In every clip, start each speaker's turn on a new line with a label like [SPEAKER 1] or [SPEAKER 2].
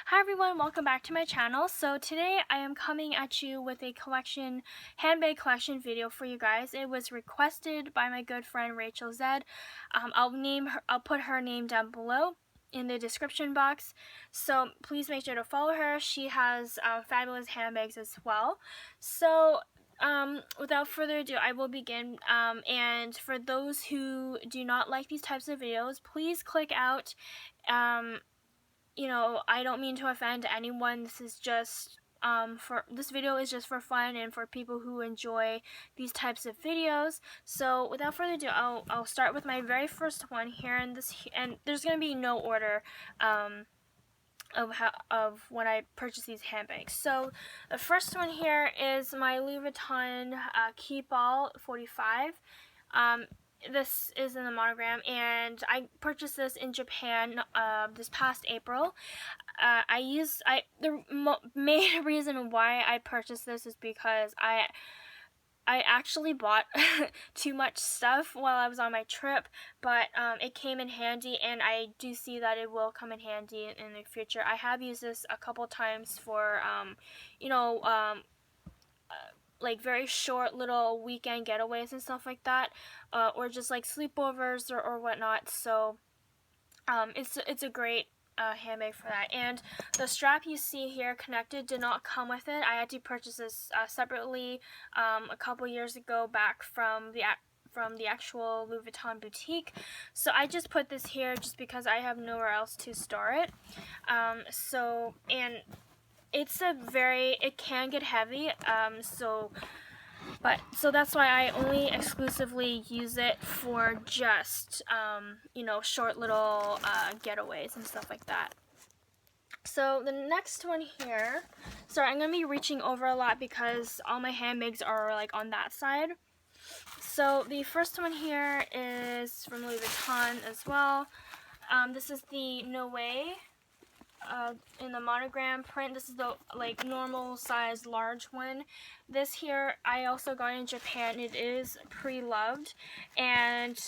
[SPEAKER 1] Hi everyone, welcome back to my channel. So today I am coming at you with a handbag collection video for you guys. It was requested by my good friend Rachel Zed. I'll put her name down below in the description box. So please make sure to follow her. She has fabulous handbags as well. So without further ado, I will begin. And for those who do not like these types of videos, please click out. I don't mean to offend anyone. This is just this video is just for fun and for people who enjoy these types of videos. So without further ado, I'll start with my very first one here, and there's gonna be no order of when I purchased these handbags. So the first one here is my Louis Vuitton Keep All 45. This is in the monogram, and I purchased this in Japan this past April. The main reason why I purchased this is because I actually bought too much stuff while I was on my trip, but it came in handy, and I do see that it will come in handy in the future. I have used this a couple times for like very short little weekend getaways and stuff like that, or just like sleepovers or whatnot. So it's a great handbag for that. And the strap you see here connected did not come with it. I had to purchase this separately a couple years ago back from the actual Louis Vuitton boutique. So I just put this here just because I have nowhere else to store it. It can get heavy, so that's why I only exclusively use it for just short little getaways and stuff like that. So the next one here, sorry, I'm gonna be reaching over a lot because all my handbags are like on that side. So the first one here is from Louis Vuitton as well. This is the No Way in the monogram print. This is the like normal size large one. This here I also got in Japan. It is pre-loved, and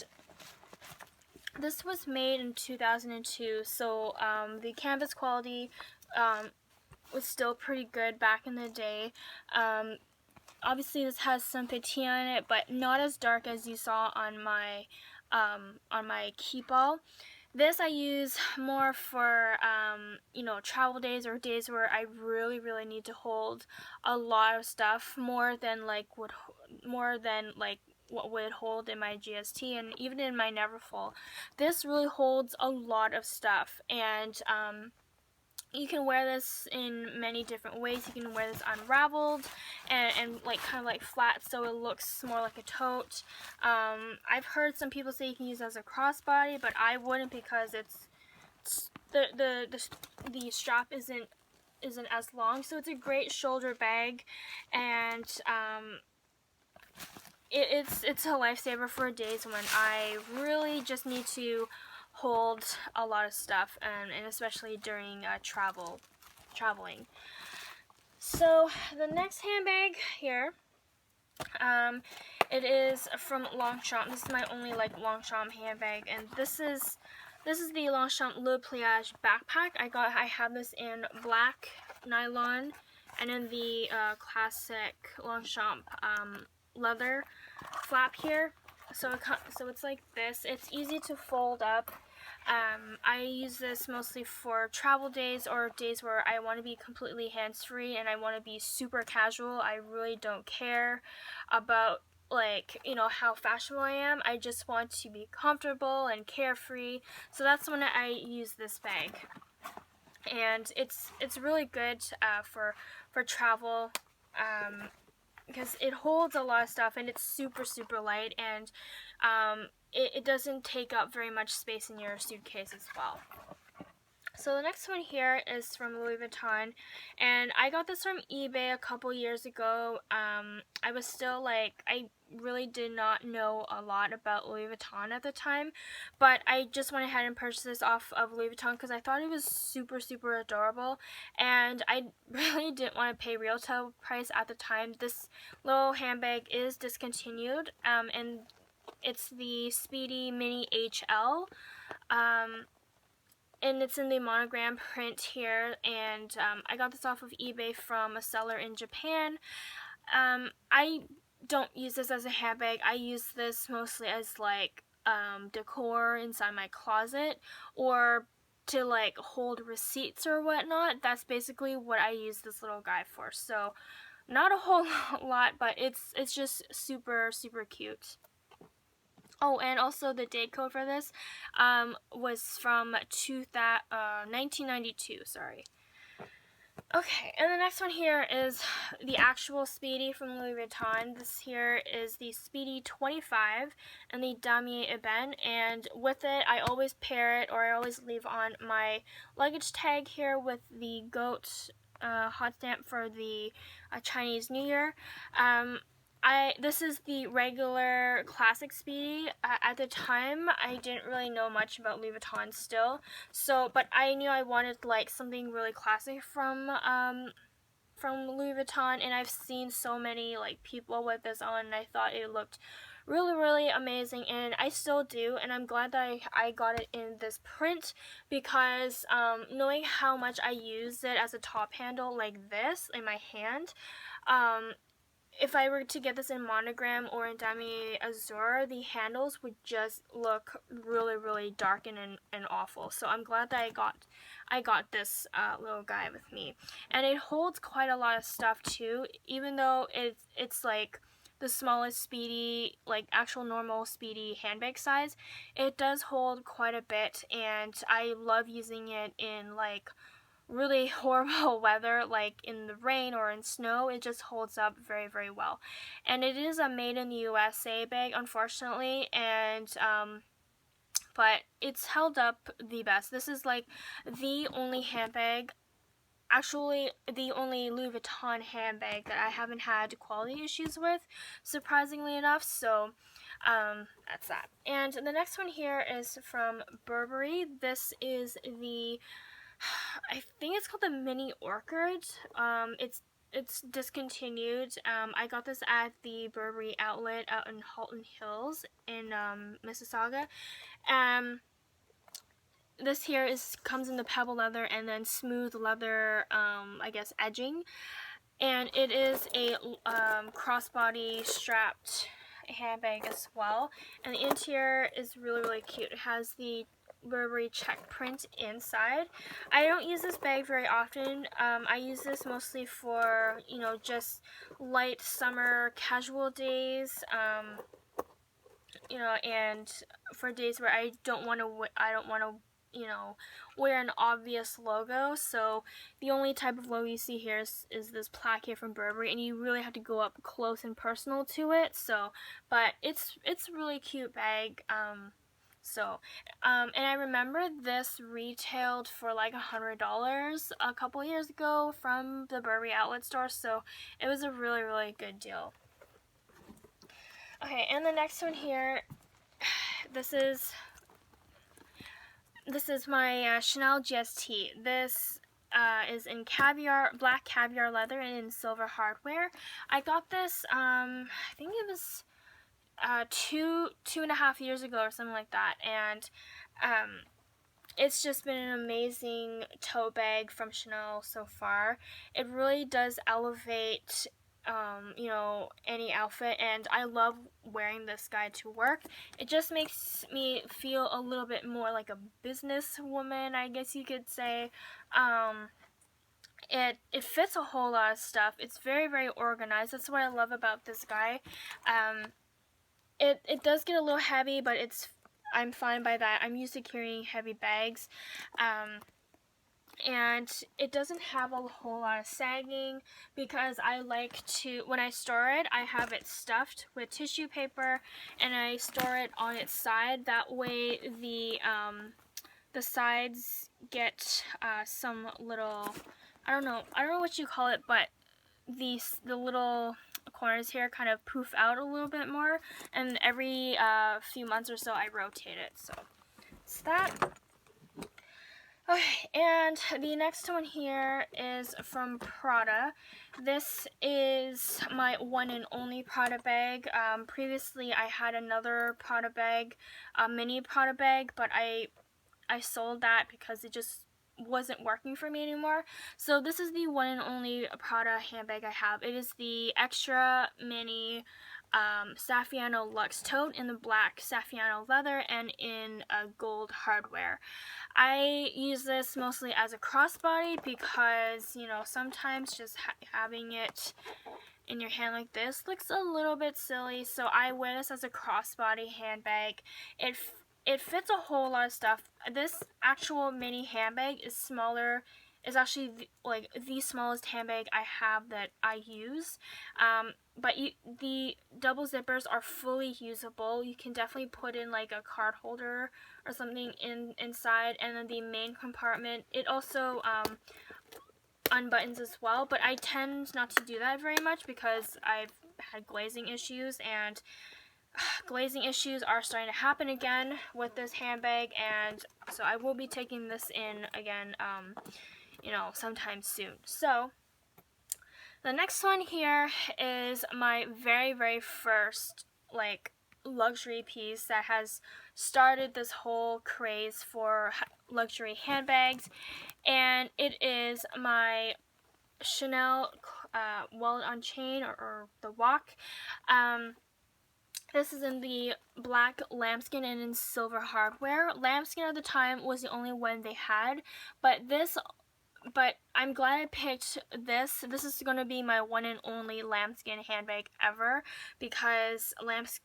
[SPEAKER 1] this was made in 2002, so the canvas quality was still pretty good back in the day. Obviously this has some petite on it, but not as dark as you saw on my Keep All. This I use more for, travel days or days where I really, really need to hold a lot of stuff, more than what would hold in my GST and even in my Neverfull. This really holds a lot of stuff, and you can wear this in many different ways. You can wear this unraveled and like kind of like flat, so it looks more like a tote. I've heard some people say you can use it as a crossbody, but I wouldn't, because the strap isn't as long. So it's a great shoulder bag, and it's a lifesaver for days when I really just need to hold a lot of stuff, and especially during traveling. So the next handbag here, it is from Longchamp. This is my only Longchamp handbag, and this is the Longchamp Le Pliage backpack. I have this in black nylon and in the classic Longchamp leather flap here. So it's like this. It's easy to fold up. I use this mostly for travel days or days where I want to be completely hands-free and I want to be super casual. I really don't care about how fashionable I am. I just want to be comfortable and carefree. So that's when I use this bag. And it's really good for travel, because it holds a lot of stuff, and it's super, super light, and it doesn't take up very much space in your suitcase as well. So the next one here is from Louis Vuitton, and I got this from eBay a couple years ago. I was still I really did not know a lot about Louis Vuitton at the time, but I just went ahead and purchased this off of Louis Vuitton because I thought it was super, super adorable, and I really didn't want to pay retail price at the time. This little handbag is discontinued, and it's the Speedy Mini HL. and it's in the monogram print here, and I got this off of eBay from a seller in Japan. I don't use this as a handbag. I use this mostly as like decor inside my closet, or to like hold receipts or whatnot. That's basically what I use this little guy for. So not a whole lot, but it's just super cute. Oh, and also the date code for this was from 1992, sorry. Okay, and the next one here is the actual Speedy from Louis Vuitton. This here is the Speedy 25 and the Damier Ebene, and with it I always pair it, or I always leave on my luggage tag here with the goat hot stamp for the Chinese New Year. This is the regular classic Speedy. At the time, I didn't really know much about Louis Vuitton still, but I knew I wanted like something really classic from Louis Vuitton, and I've seen so many like people with this on, and I thought it looked really amazing, and I still do, and I'm glad that I got it in this print, because knowing how much I use it as a top handle like this in my hand, if I were to get this in monogram or in damier azur, the handles would just look really dark and awful. So I'm glad that I got this little guy with me, and it holds quite a lot of stuff too. Even though it's like the smallest Speedy, like actual normal Speedy handbag size, it does hold quite a bit, and I love using it in like really horrible weather, like in the rain or in snow. It just holds up very well, and it is a made in the USA bag, unfortunately, and but it's held up the best. This is like the only handbag, actually the only Louis Vuitton handbag that I haven't had quality issues with, surprisingly enough. So that's that. And the next one here is from Burberry. This is the, I think it's called the Mini Orchid. It's discontinued. I got this at the Burberry outlet out in Halton Hills in Mississauga. This here comes in the pebble leather and then smooth leather, I guess edging, and it is a crossbody strapped handbag as well. And the interior is really cute. It has the Burberry check print inside. I don't use this bag very often. I use this mostly for, you know, just light summer casual days, you know, and for days where I don't want to you know, wear an obvious logo. So the only type of logo you see here is this plaque here from Burberry, and you really have to go up close and personal to it. So, but it's a really cute bag. And I remember this retailed for like $100 a couple years ago from the Burberry outlet store, so it was a really good deal. Okay, and the next one here, this is my Chanel GST. This is in black caviar leather and in silver hardware. I got this, I think it was 2.5 years ago or something like that, and it's just been an amazing tote bag from Chanel so far. It really does elevate you know, any outfit, and I love wearing this guy to work. It just makes me feel a little bit more like a businesswoman, I guess you could say. It fits a whole lot of stuff. It's very organized. That's what I love about this guy. It does get a little heavy, but I'm fine by that. I'm used to carrying heavy bags. And it doesn't have a whole lot of sagging, because I like to, when I store it, I have it stuffed with tissue paper, and I store it on its side. That way the sides get some little, I don't know what you call it, but the little corners here kind of poof out a little bit more, and every few months or so I rotate it. So it's that. Okay, and the next one here is from Prada. This is my one and only Prada bag. Previously I had another Prada bag, a mini Prada bag, but I I sold that because it just wasn't working for me anymore. So this is the one and only Prada handbag I have. It is the extra mini Saffiano luxe tote in the black Saffiano leather and in gold hardware. I use this mostly as a crossbody because, you know, sometimes just having it in your hand like this looks a little bit silly, so I wear this as a crossbody handbag. It fits a whole lot of stuff. This actual mini handbag is smaller. Is actually the smallest handbag I have that I use. But the double zippers are fully usable. You can definitely put in like a card holder or something inside, and then the main compartment, it also unbuttons as well, but I tend not to do that very much because I've had glazing issues, and glazing issues are starting to happen again with this handbag, and so I will be taking this in again, you know, sometime soon. So the next one here is my very first like luxury piece that has started this whole craze for luxury handbags, and it is my Chanel wallet on chain, or the walk. This is in the black lambskin and in silver hardware. Lambskin at the time was the only one they had, but I'm glad I picked this. This is going to be my one and only lambskin handbag ever, because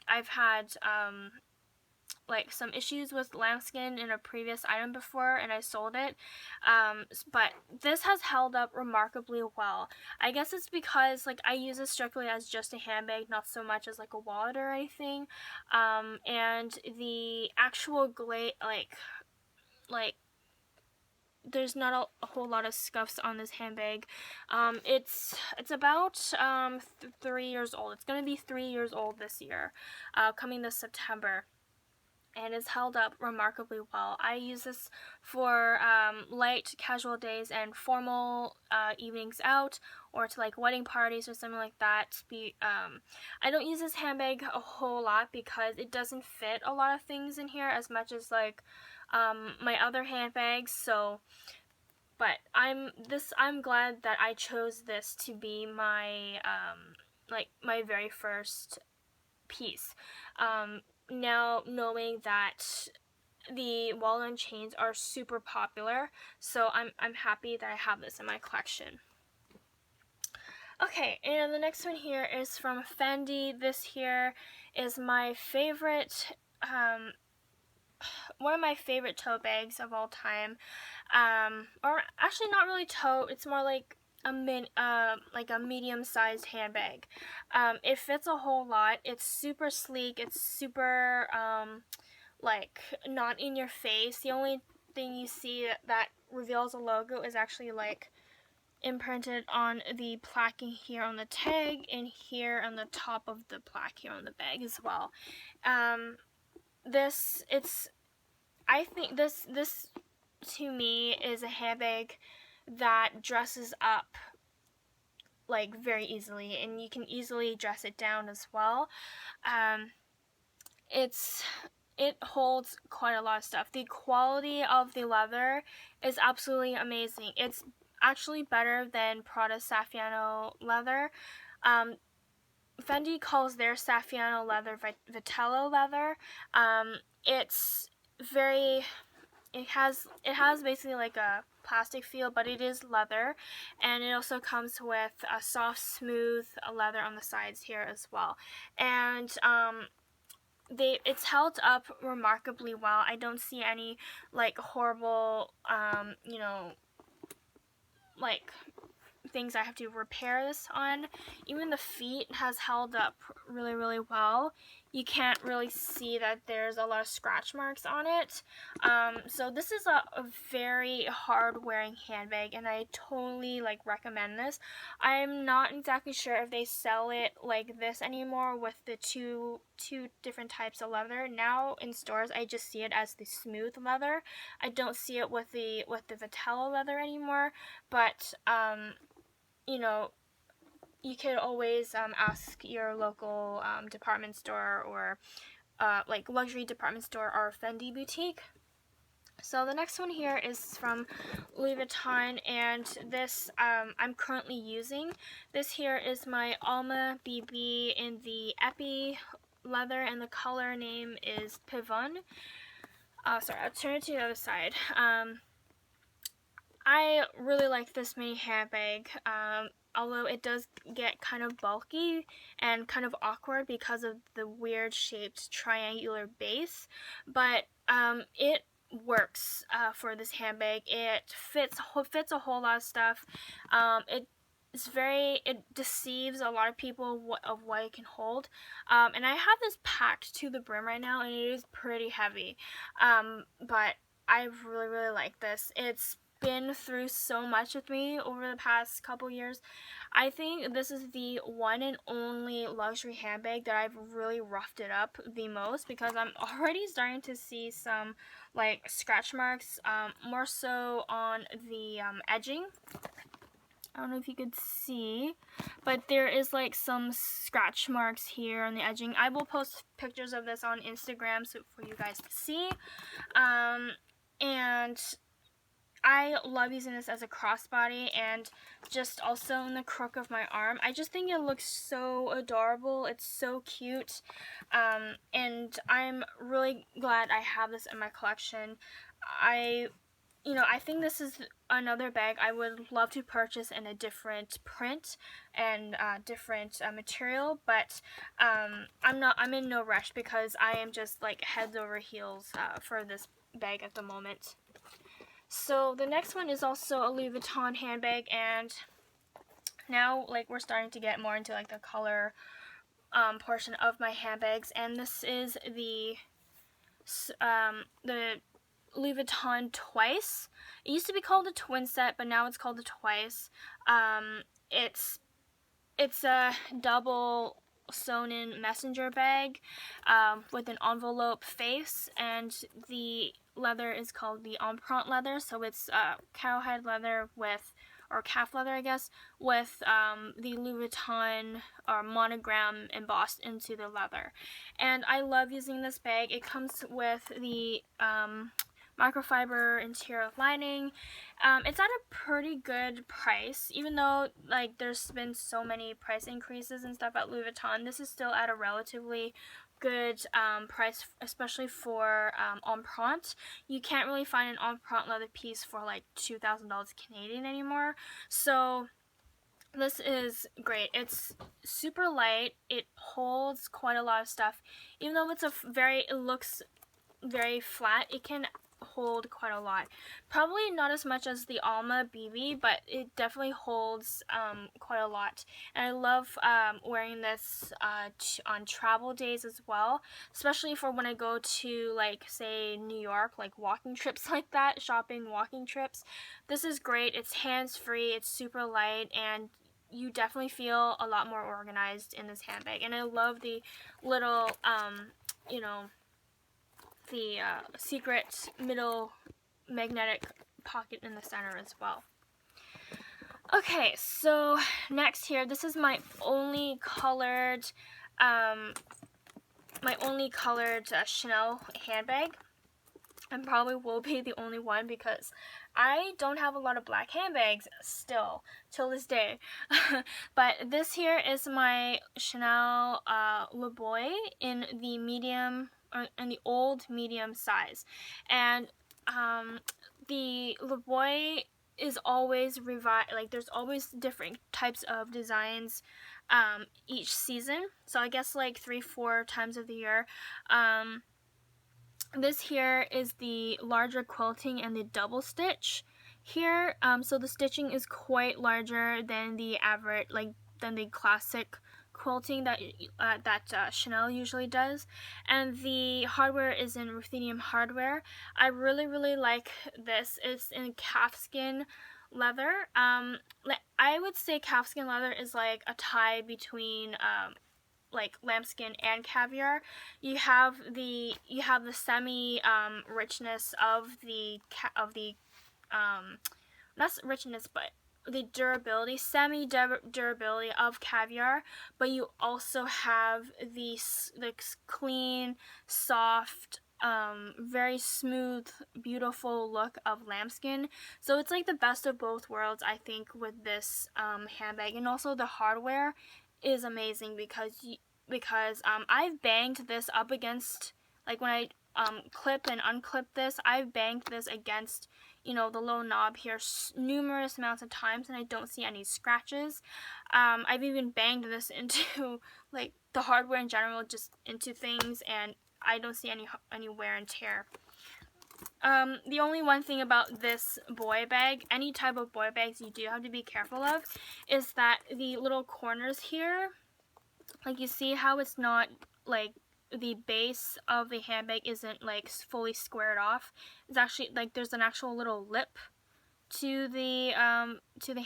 [SPEAKER 1] I've had like some issues with lambskin in a previous item before, and I sold it, but this has held up remarkably well. I guess it's because like I use it strictly as just a handbag, not so much as like a wallet or anything, and the actual like there's not a whole lot of scuffs on this handbag. It's about 3 years old. It's gonna be 3 years old this year, coming this September, and it's held up remarkably well. I use this for light casual days and formal evenings out, or to like wedding parties or something like that. I don't use this handbag a whole lot because it doesn't fit a lot of things in here as much as like my other handbags. So, but I'm glad that I chose this to be my like my very first piece. Now knowing that the wallet and chains are super popular, so I'm happy that I have this in my collection. Okay, and the next one here is from Fendi. This here is my favorite, one of my favorite tote bags of all time. Or actually not really tote, it's more like a medium-sized handbag. It fits a whole lot. It's super sleek. It's super like not in your face. The only thing you see that reveals a logo is actually like imprinted on the plaquing here on the tag, and here on the top of the plaque here on the bag as well. I think this to me is a handbag that dresses up like very easily, and you can easily dress it down as well. It holds quite a lot of stuff. The quality of the leather is absolutely amazing. It's actually better than Prada Saffiano leather. Fendi calls their Saffiano leather Vitello leather. It's very, it has basically like a plastic feel, but it is leather, and it also comes with a soft, smooth leather on the sides here as well. And it's held up remarkably well. I don't see any like horrible, you know, like things I have to repair this on. Even the feet has held up really well. You can't really see that there's a lot of scratch marks on it. So this is a very hard wearing handbag, and I totally like recommend this. I'm not exactly sure if they sell it like this anymore with the two different types of leather. Now in stores I just see it as the smooth leather. I don't see it with the Vitello leather anymore, but you know, you could always ask your local department store, or like luxury department store or Fendi boutique. So the next one here is from Louis Vuitton, and this I'm currently using. This here is my Alma BB in the Epi leather, and the color name is Pivon. Sorry, I'll turn it to the other side. I really like this mini handbag, although it does get kind of bulky and kind of awkward because of the weird shaped triangular base, but it works for this handbag. It fits a whole lot of stuff. It deceives a lot of people of what it can hold, and I have this packed to the brim right now, and it is pretty heavy, but I really like this. It's been through so much with me over the past couple years. I think this is the one and only luxury handbag that I've really roughed it up the most, because I'm already starting to see some like scratch marks, more so on the edging. I don't know if you could see, but there is like some scratch marks here on the edging. I will post pictures of this on Instagram for you guys to see. And I love using this as a crossbody, and just also in the crook of my arm. I just think it looks so adorable. It's so cute, and I'm really glad I have this in my collection. I think this is another bag I would love to purchase in a different print and different material, but I'm in no rush because I am just like heads over heels for this bag at the moment. So the next one is also a Louis Vuitton handbag, and now like we're starting to get more into like the color portion of my handbags, and this is the Louis Vuitton Twice. It used to be called the Twin Set, but now it's called the Twice. It's a double sewn-in messenger bag with an envelope face, and the leather is called the empreinte leather, so it's cowhide leather with, or calf leather I guess, with the Louis Vuitton monogram embossed into the leather. And I love using this bag. It comes with the microfiber interior lining. It's at a pretty good price, even though like there's been so many price increases and stuff at Louis Vuitton. This is still at a relatively good price, especially for empreinte. You can't really find an empreinte leather piece for like $2,000 Canadian anymore, so this is great. It's super light. It holds quite a lot of stuff, even though it looks very flat. It can hold quite a lot. Probably not as much as the Alma BB, but it definitely holds quite a lot. And I love wearing this on travel days as well, especially for when I go to like say New York, like walking trips like that, shopping walking trips. This is great. It's hands-free, it's super light, and you definitely feel a lot more organized in this handbag. And I love the little the secret middle magnetic pocket in the center as well. Okay, so next here, this is my only colored Chanel handbag, and probably will be the only one because I don't have a lot of black handbags still till this day. But this here is my Chanel Louboutin in the medium, or in the old medium size, and the Louboutin is always revised. Like there's always different types of designs each season, so I guess like 3-4 times of the year. This here is the larger quilting and the double stitch here, so the stitching is quite larger than the average, than the classic quilting that Chanel usually does, and the hardware is in ruthenium hardware. I really like this. It's in calfskin leather. I would say calfskin leather is like a tie between like lambskin and caviar. You have the semi richness of the not richness, but the durability, semi durability of caviar, but you also have the clean, soft very smooth, beautiful look of lambskin. So it's like the best of both worlds, I think, with this handbag. And also the hardware is amazing because I've banged this up against, like when I clip and unclip this, I've banged this against, you know, the little knob here numerous amounts of times, and I don't see any scratches. I've even banged this into like the hardware in general, just into things, and I don't see any wear and tear. The only one thing about this boy bag, any type of boy bags you do have to be careful of, is that the little corners here, like you see how it's not like the base of the handbag isn't like fully squared off. It's actually like there's an actual little lip to the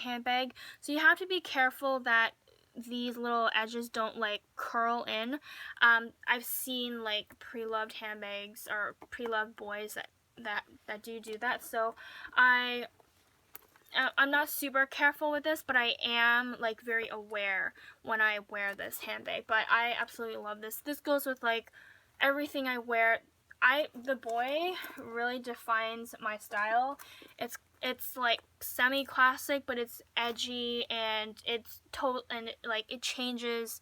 [SPEAKER 1] handbag, so you have to be careful that these little edges don't like curl in. I've seen like pre-loved handbags or pre-loved boys that do that, so I'm not super careful with this, but I am like very aware when I wear this handbag. But I absolutely love this. This goes with like everything I wear. The boy really defines my style. It's like semi-classic, but it's edgy, and it's like it changes,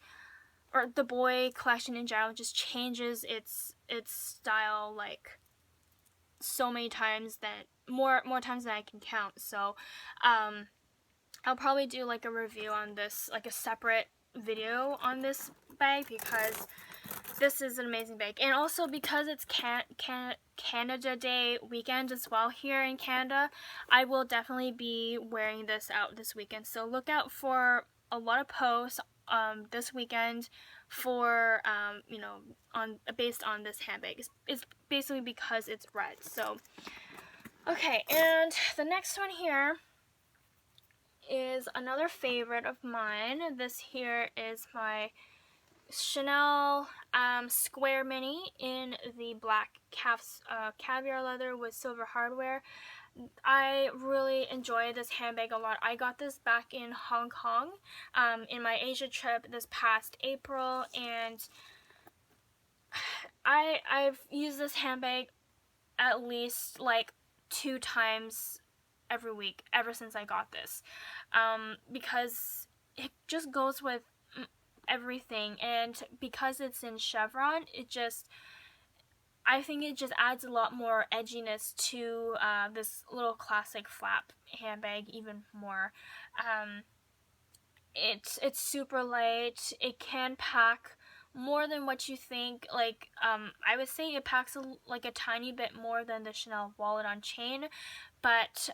[SPEAKER 1] or the boy collection in general just changes its style like so many times, that more times than I can count. So I'll probably do like a review on this, like a separate video on this bag, because this is an amazing bag. And also because it's Canada Day weekend as well here in Canada, I will definitely be wearing this out this weekend. So look out for a lot of posts this weekend for you know, based on this handbag. It's basically because it's red. So okay, and the next one here is another favorite of mine. This here is my Chanel square mini in the black caviar leather with silver hardware. I really enjoy this handbag a lot. I got this back in Hong Kong in my Asia trip this past April, and I've used this handbag at least like 2 times every week ever since I got this, because it just goes with everything, and because it's in chevron, I think it just adds a lot more edginess to this little classic flap handbag even more. It's super light. It can pack more than what you think. Like I would say it packs like a tiny bit more than the Chanel wallet on chain, but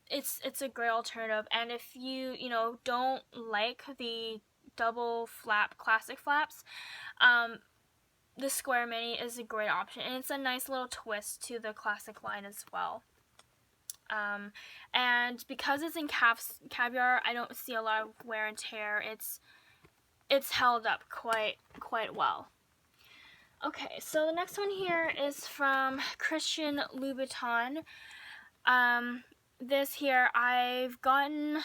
[SPEAKER 1] it's a great alternative. And if you know, don't like the double flap classic flaps, the square mini is a great option, and it's a nice little twist to the classic line as well. And because it's in caviar, I don't see a lot of wear and tear. It's held up quite well. Okay, so the next one here is from Christian Louboutin. This here I've gotten,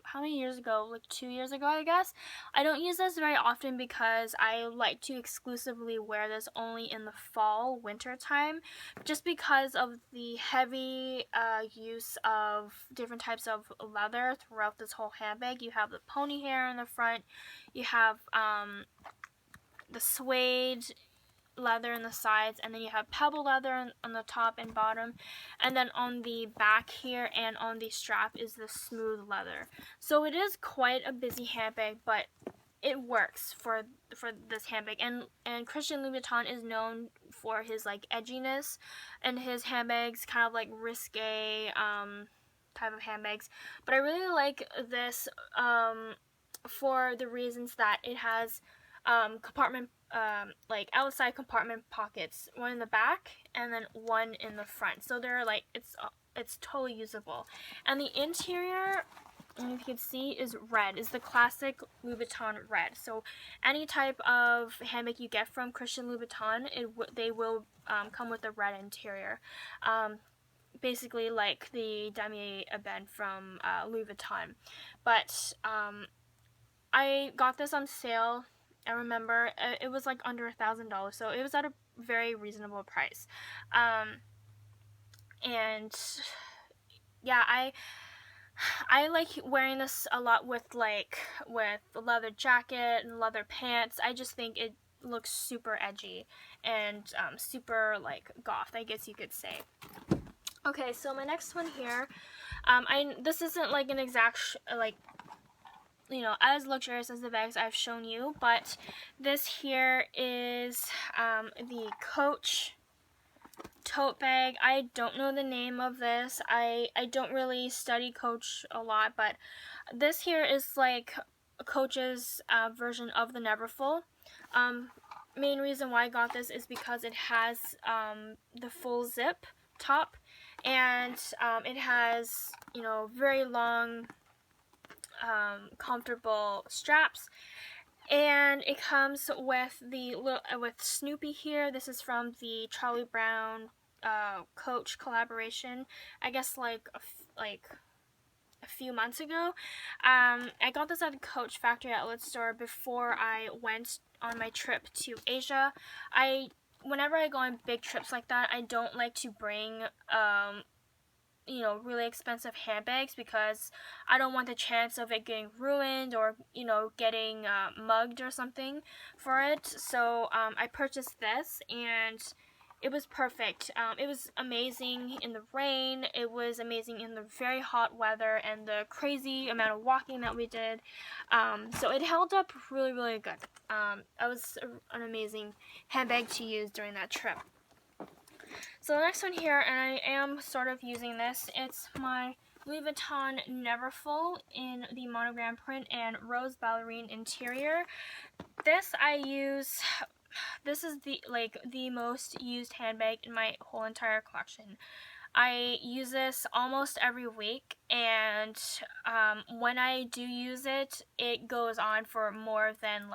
[SPEAKER 1] how many years ago? Like 2 years ago, I guess. I don't use this very often because I like to exclusively wear this only in the fall, winter time, just because of the heavy use of different types of leather throughout this whole handbag. You have the pony hair in the front, you have the suede leather in the sides, and then you have pebble leather on the top and bottom, and then on the back here and on the strap is the smooth leather. So it is quite a busy handbag, but it works for this handbag. And Christian Louboutin is known for his like edginess and his handbags, kind of like risque type of handbags. But I really like this for the reasons that it has compartment, like outside compartment pockets, one in the back and then one in the front. So they're like, it's totally usable. And the interior, if you can see, is red. Is the classic Louboutin red. So any type of handbag you get from Christian Louboutin, they will come with a red interior. Basically like the Damier Ebene from Louis Vuitton. But I got this on sale I remember it was like under $1,000, so it was at a very reasonable price. And yeah, I like wearing this a lot with a leather jacket and leather pants. I just think it looks super edgy and super like goth, I guess you could say. Okay, so my next one here, this isn't like an exact as luxurious as the bags I've shown you, but this here is the Coach tote bag. I don't know the name of this. I don't really study Coach a lot, but this here is like Coach's version of the Neverfull. Main reason why I got this is because it has the full zip top, and it has, very long comfortable straps, and it comes with with Snoopy here. This is from the Charlie Brown Coach collaboration, I guess like a few months ago. I got this at the Coach factory outlet store before I went on my trip to Asia. Whenever I go on big trips like that, I don't like to bring really expensive handbags, because I don't want the chance of it getting ruined or, getting mugged or something for it. So I purchased this, and it was perfect. It was amazing in the rain. It was amazing in the very hot weather and the crazy amount of walking that we did. So it held up really, really good. It was an amazing handbag to use during that trip. So the next one here, and I am sort of using this, it's my Louis Vuitton Neverfull in the monogram print and rose ballerine interior. This is the most used handbag in my whole entire collection. I use this almost every week, and when I do use it, it goes on for more than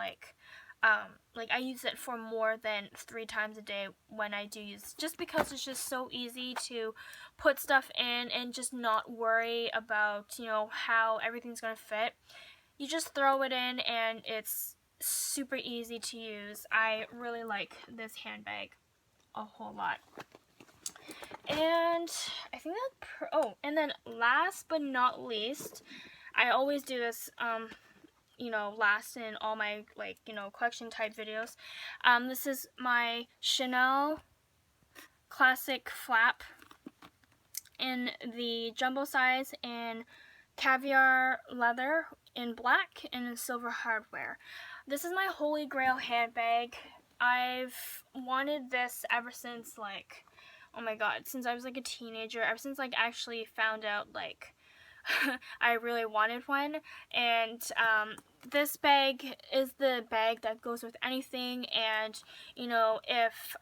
[SPEAKER 1] I use it for more than 3 times a day when I do use it, just because it's just so easy to put stuff in and just not worry about, how everything's going to fit. You just throw it in and it's super easy to use. I really like this handbag a whole lot. And I think and then last but not least, I always do this last in all my collection type videos. This is my Chanel classic flap in the jumbo size in caviar leather in black and in silver hardware. This is my holy grail handbag. I've wanted this ever since oh my god, since I was a teenager, ever since I actually found out I really wanted one. And this bag is the bag that goes with anything. And if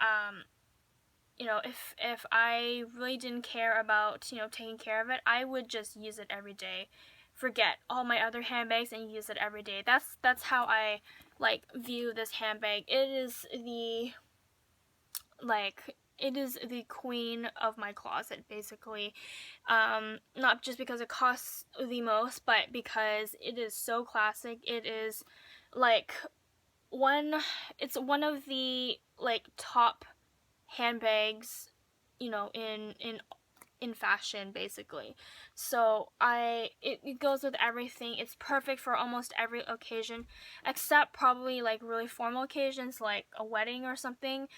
[SPEAKER 1] I really didn't care about taking care of it, I would just use it every day, forget all my other handbags and use it every day. That's how I view this handbag. It is the queen of my closet, basically. Not just because it costs the most, but because it is so classic. It is it's one of the top handbags, in fashion, basically. So it goes with everything. It's perfect for almost every occasion, except probably really formal occasions like a wedding or something,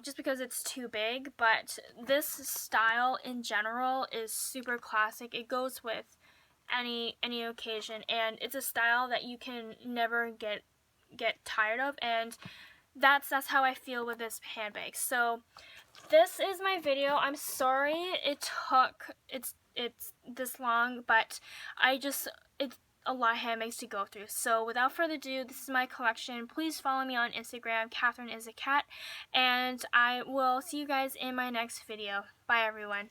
[SPEAKER 1] just because it's too big. But this style in general is super classic. It goes with any occasion, and it's a style that you can never get tired of, and that's how I feel with this handbag. So this is my video. I'm sorry it's this long, but it's a lot of handbags to go through. So without further ado, this is my collection. Please follow me on Instagram, Catherine is a cat, and I will see you guys in my next video. Bye everyone.